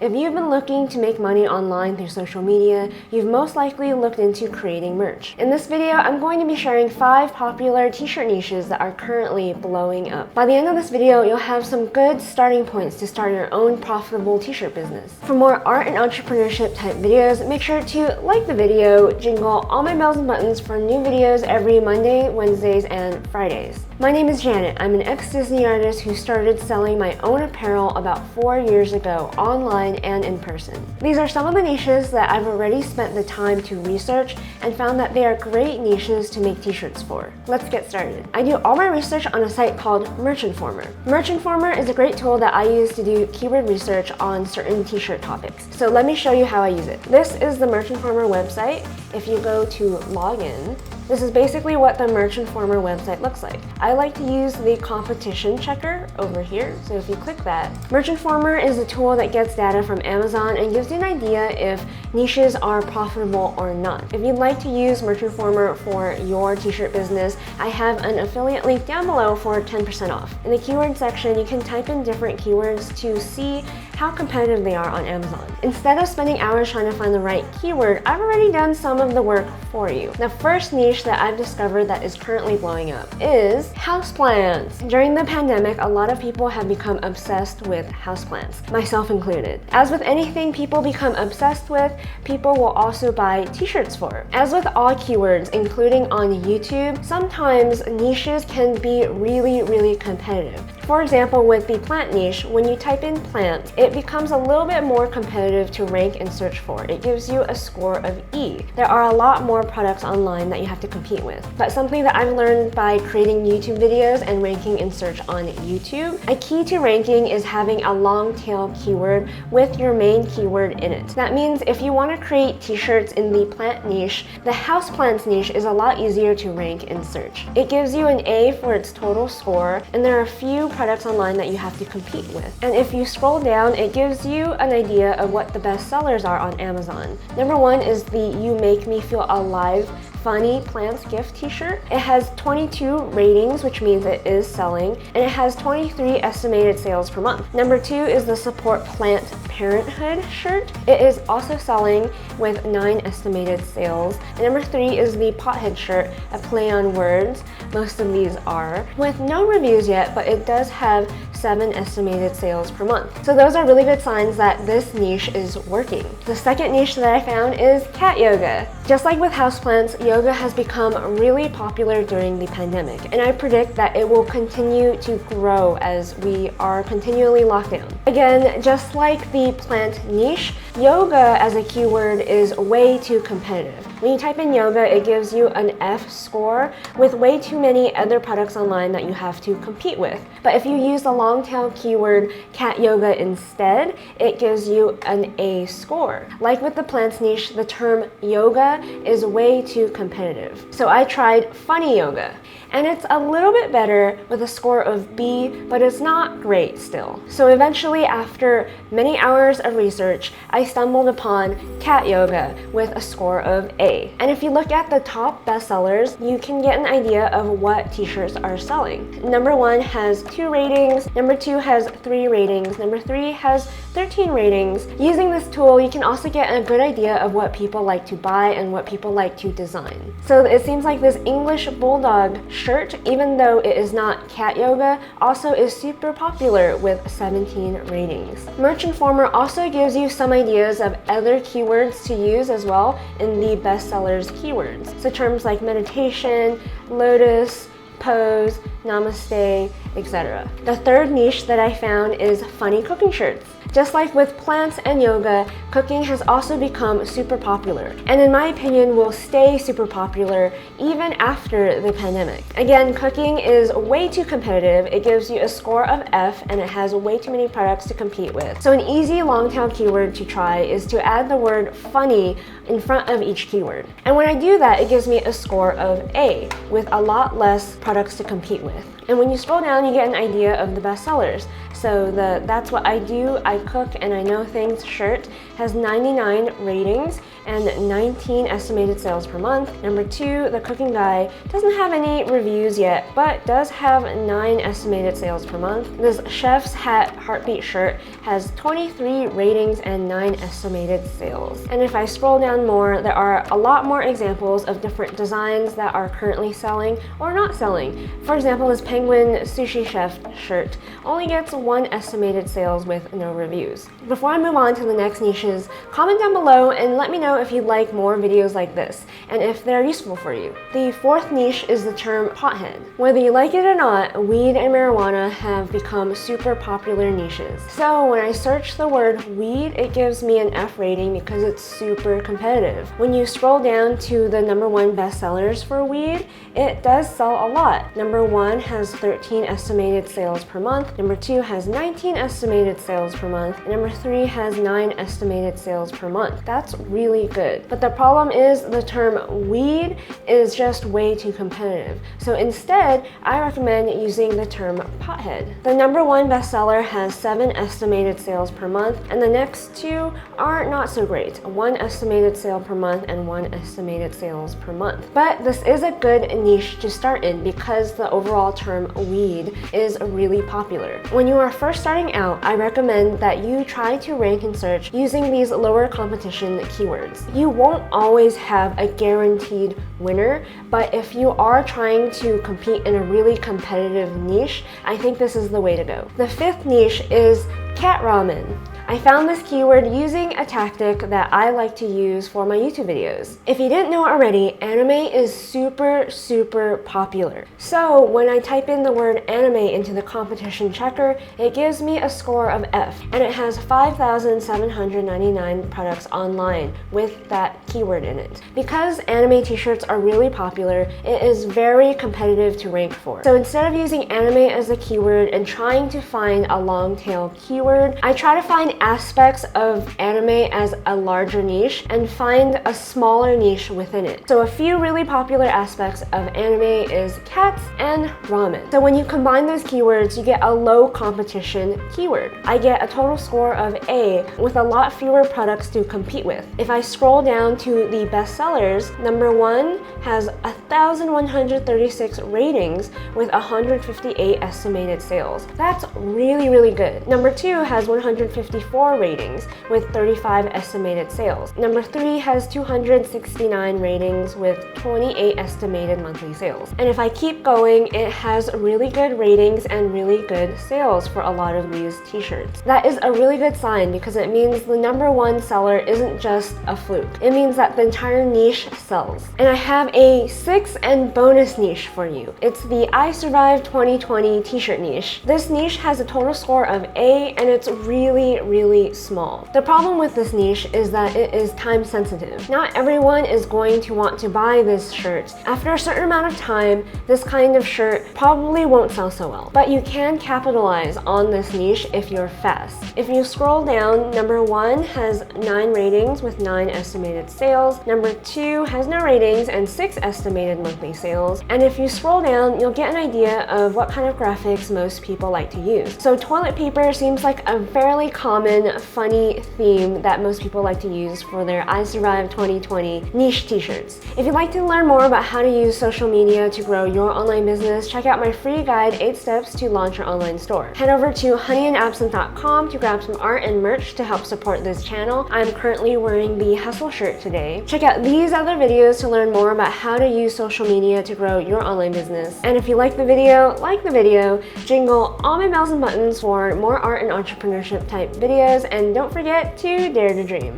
If you've been looking to make money online through social media, you've most likely looked into creating merch. In this video, I'm going to be sharing 5 popular t-shirt niches that are currently blowing up. By the end of this video, you'll have some good starting points to start your own profitable t-shirt business. For more art and entrepreneurship type videos, make sure to like the video, jingle all my bells and buttons for new videos every Monday, Wednesdays, and Fridays. My name is Janet. I'm an ex-Disney artist who started selling my own apparel about 4 years ago, online and in person. These are some of the niches that I've already spent the time to research and found that they are great niches to make t-shirts for. Let's get started. I do all my research on a site called Merch-Informer. Merch-Informer is a great tool that I use to do keyword research on certain t-shirt topics. So let me show you how I use it. This is the Merch-Informer website. If you go to login, this is basically what the Merch-Informer website looks like. I like to use the competition checker over here, so if you click that, Merch-Informer is a tool that gets data from Amazon and gives you an idea if niches are profitable or not. If you'd like to use Merch-Informer for your t-shirt business, I have an affiliate link down below for 10% off. In the keyword section, you can type in different keywords to see how competitive they are on Amazon. Instead of spending hours trying to find the right keyword, I've already done some of the work for you. The first niche that I've discovered that is currently blowing up is houseplants. During the pandemic, a lot of people have become obsessed with houseplants, myself included. As with anything people become obsessed with, people will also buy t-shirts for. As with all keywords, including on YouTube, sometimes niches can be really competitive. For example, with the plant niche, when you type in plant, it becomes a little bit more competitive to rank and search for. It gives you a score of E. There are a lot more products online that you have to compete with. But something that I've learned by creating YouTube videos and ranking in search on YouTube, a key to ranking is having a long tail keyword with your main keyword in it. That means if you want to create t-shirts in the plant niche, the houseplants niche is a lot easier to rank in search. It gives you an A for its total score, and there are a few products online that you have to compete with. And if you scroll down, it gives you an idea of what the best sellers are on Amazon. Number 1 is the You Make Me Feel Alive Funny Plants gift t-shirt. It has 22 ratings, which means it is selling, and it has 23 estimated sales per month. Number 2 is the Support Plant Parenthood shirt. It is also selling with 9 estimated sales. And number 3 is the Pothead shirt, a play on words. Most of these are, with no reviews yet, but it does have 7 estimated sales per month. So those are really good signs that this niche is working. The second niche that I found is cat yoga. Just like with houseplants, yoga has become really popular during the pandemic, and I predict that it will continue to grow as we are continually locked down. Again, just like the plant niche, yoga as a keyword is way too competitive. When you type in yoga, it gives you an F score with way too many other products online that you have to compete with. But if you use the long tail keyword cat yoga instead, it gives you an A score. Like with the plants niche, the term yoga is way too competitive. So I tried funny yoga, and it's a little bit better with a score of B, but it's not great still. So eventually, after many hours of research, I stumbled upon cat yoga with a score of A. And if you look at the top bestsellers, you can get an idea of what t-shirts are selling. Number 1 has 2 ratings, number 2 has 3 ratings, number 3 has 13 ratings. Using this tool, you can also get a good idea of what people like to buy and what people like to design. So it seems like this English bulldog shirt, even though it is not cat yoga, also is super popular with 17 ratings. Merch-Informer also gives you some ideas of other keywords to use as well in the bestsellers keywords. So terms like meditation, lotus, pose, namaste, etc. The third niche that I found is funny cooking shirts. Just like with plants and yoga, cooking has also become super popular, and in my opinion will stay super popular even after the pandemic. Again, cooking is way too competitive. It gives you a score of F, and it has way too many products to compete with. So an easy long tail keyword to try is to add the word funny in front of each keyword. And when I do that, it gives me a score of A with a lot less products to compete with. And when you scroll down, you get an idea of the best sellers. So that's what I do. I Cook and I Know Things shirt has 99 ratings and 19 estimated sales per month. Number 2, The Cooking Guy doesn't have any reviews yet, but does have 9 estimated sales per month. This Chef's Hat Heartbeat shirt has 23 ratings and 9 estimated sales. And if I scroll down more, there are a lot more examples of different designs that are currently selling or not selling. For example, this Penguin Sushi Chef shirt only gets 1 estimated sales with no reviews. Before I move on to the next niches, comment down below and let me know if you'd like more videos like this and if they're useful for you. The 4th niche is the term pothead. Whether you like it or not, weed and marijuana have become super popular niches. So when I search the word weed, it gives me an F rating because it's super competitive. When you scroll down to the number 1 bestsellers for weed, it does sell a lot. Number 1 has 13 estimated sales per month. Number 2 has 19 estimated sales per month. And number 3 has 9 estimated sales per month. That's really good. But the problem is the term weed is just way too competitive. So instead, I recommend using the term pothead. The number 1 bestseller has 7 estimated sales per month, and the next 2 are not so great. 1 estimated sale per month and 1 estimated sales per month. But this is a good niche to start in because the overall term weed is really popular. When you are first starting out, I recommend that you try to rank and search using these lower competition keywords. You won't always have a guaranteed winner, but if you are trying to compete in a really competitive niche, I think this is the way to go. The 5th niche is cat ramen. I found this keyword using a tactic that I like to use for my YouTube videos. If you didn't know already, anime is super popular. So when I type in the word anime into the competition checker, it gives me a score of F, and it has 5,799 products online with that keyword in it. Because anime t-shirts are really popular, it is very competitive to rank for. So instead of using anime as a keyword and trying to find a long tail keyword, I try to find aspects of anime as a larger niche and find a smaller niche within it. So a few really popular aspects of anime is cats and ramen. So when you combine those keywords, you get a low competition keyword. I get a total score of A with a lot fewer products to compete with. If I scroll down to the bestsellers, number 1 has 1,136 ratings with 158 estimated sales. That's really good. Number 2 has 154 ratings with 35 estimated sales. Number 3 has 269 ratings with 28 estimated monthly sales. And if I keep going, it has really good ratings and really good sales for a lot of these t-shirts. That is a really good sign because it means the number 1 seller isn't just a fluke. It means that the entire niche sells. And I have a 6th and bonus niche for you. It's the I Survived 2020 t-shirt niche. This niche has a total score of A and it's really small. The problem with this niche is that it is time sensitive. Not everyone is going to want to buy this shirt. After a certain amount of time, this kind of shirt probably won't sell so well. But you can capitalize on this niche if you're fast. If you scroll down, number 1 has 9 ratings with 9 estimated sales. Number 2 has no ratings and 6 estimated monthly sales. And if you scroll down, you'll get an idea of what kind of graphics most people like to use. So toilet paper seems like a fairly common, funny theme that most people like to use for their I Survived 2020 niche t-shirts. If you'd like to learn more about how to use social media to grow your online business, check out my free guide, 8 steps to launch your online store. Head over to honeyandabsinthe.com to grab some art and merch to help support this channel. I'm currently wearing the Hustle shirt today. Check out these other videos to learn more about how to use social media to grow your online business. And if you like the video, jingle all my bells and buttons for more art and entrepreneurship type videos, and don't forget to dare to dream.